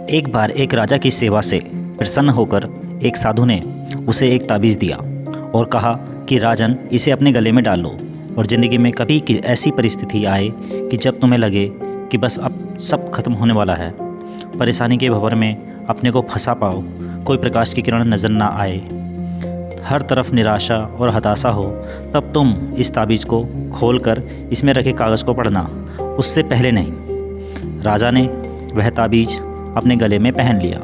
एक बार एक राजा की सेवा से प्रसन्न होकर एक साधु ने उसे एक ताबीज़ दिया और कहा कि राजन, इसे अपने गले में डाल लो और ज़िंदगी में कभी की ऐसी परिस्थिति आए कि जब तुम्हें लगे कि बस अब सब खत्म होने वाला है, परेशानी के भंवर में अपने को फंसा पाओ, कोई प्रकाश की किरण नज़र ना आए, हर तरफ निराशा और हताशा हो, तब तुम इस ताबीज़ को खोलकर इसमें रखे कागज़ को पढ़ना, उससे पहले नहीं। राजा ने वह ताबीज़ अपने गले में पहन लिया।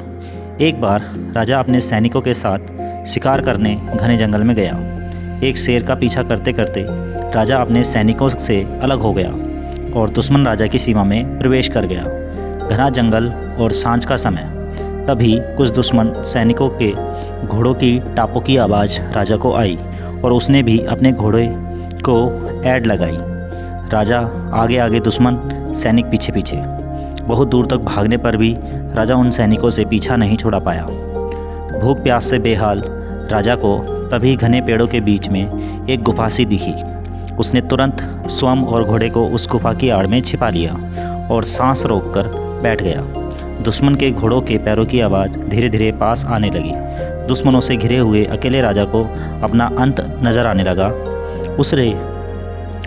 एक बार राजा अपने सैनिकों के साथ शिकार करने घने जंगल में गया। एक शेर का पीछा करते करते राजा अपने सैनिकों से अलग हो गया और दुश्मन राजा की सीमा में प्रवेश कर गया। घना जंगल और सांझ का समय। तभी कुछ दुश्मन सैनिकों के घोड़ों की टापों की आवाज़ राजा को आई और उसने भी अपने घोड़े को ऐड लगाई। राजा आगे आगे, दुश्मन सैनिक पीछे पीछे। बहुत दूर तक भागने पर भी राजा उन सैनिकों से पीछा नहीं छुड़ा पाया। भूख प्यास से बेहाल राजा को तभी घने पेड़ों के बीच में एक गुफा सी दिखी। उसने तुरंत स्वयं और घोड़े को उस गुफा की आड़ में छिपा लिया और सांस रोककर बैठ गया। दुश्मन के घोड़ों के पैरों की आवाज़ धीरे धीरे पास आने लगी। दुश्मनों से घिरे हुए अकेले राजा को अपना अंत नज़र आने लगा। उसे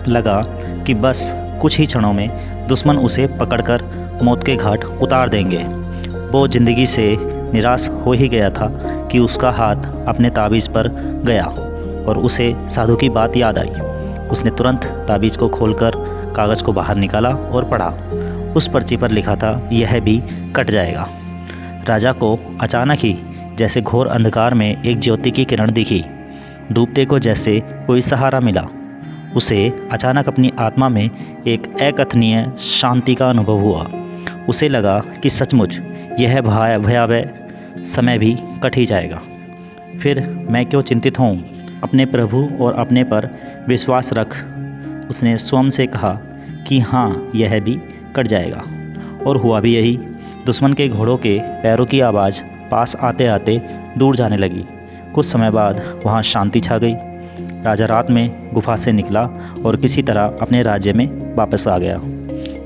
लगा कि बस कुछ ही क्षणों में दुश्मन उसे पकड़कर मौत के घाट उतार देंगे। वो ज़िंदगी से निराश हो ही गया था कि उसका हाथ अपने ताबीज़ पर गया और उसे साधु की बात याद आई। उसने तुरंत ताबीज़ को खोलकर कागज़ को बाहर निकाला और पढ़ा। उस पर्ची पर लिखा था, यह भी कट जाएगा। राजा को अचानक ही जैसे घोर अंधकार में एक ज्योति की किरण दिखी। डूबते को जैसे कोई सहारा मिला। उसे अचानक अपनी आत्मा में एक अकथनीय शांति का अनुभव हुआ। उसे लगा कि सचमुच यह भयावह समय भी कट ही जाएगा। फिर मैं क्यों चिंतित हूँ, अपने प्रभु और अपने पर विश्वास रख। उसने स्वयं से कहा कि हाँ, यह भी कट जाएगा। और हुआ भी यही। दुश्मन के घोड़ों के पैरों की आवाज़ पास आते आते दूर जाने लगी। कुछ समय बाद वहाँ शांति छा गई। राजा रात में गुफा से निकला और किसी तरह अपने राज्य में वापस आ गया।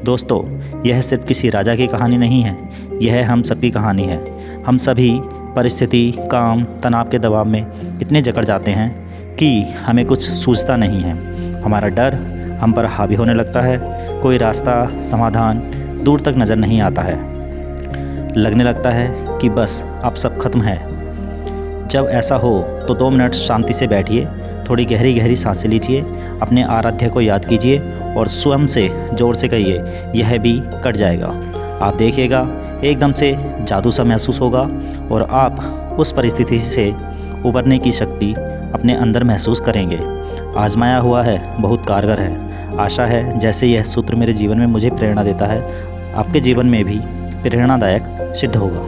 दोस्तों, यह सिर्फ किसी राजा की कहानी नहीं है, यह हम सबकी कहानी है। हम सभी परिस्थिति, काम, तनाव के दबाव में इतने जकड़ जाते हैं कि हमें कुछ सूझता नहीं है। हमारा डर हम पर हावी होने लगता है। कोई रास्ता, समाधान दूर तक नज़र नहीं आता है। लगने लगता है कि बस अब सब खत्म है। जब ऐसा हो तो 2 मिनट शांति से बैठिए, थोड़ी गहरी गहरी सांसें लीजिए, अपने आराध्य को याद कीजिए और स्वयं से जोर से कहिए, यह भी कट जाएगा। आप देखिएगा, एकदम से जादू सा महसूस होगा और आप उस परिस्थिति से उबरने की शक्ति अपने अंदर महसूस करेंगे। आजमाया हुआ है, बहुत कारगर है। आशा है जैसे यह सूत्र मेरे जीवन में मुझे प्रेरणा देता है, आपके जीवन में भी प्रेरणादायक सिद्ध होगा।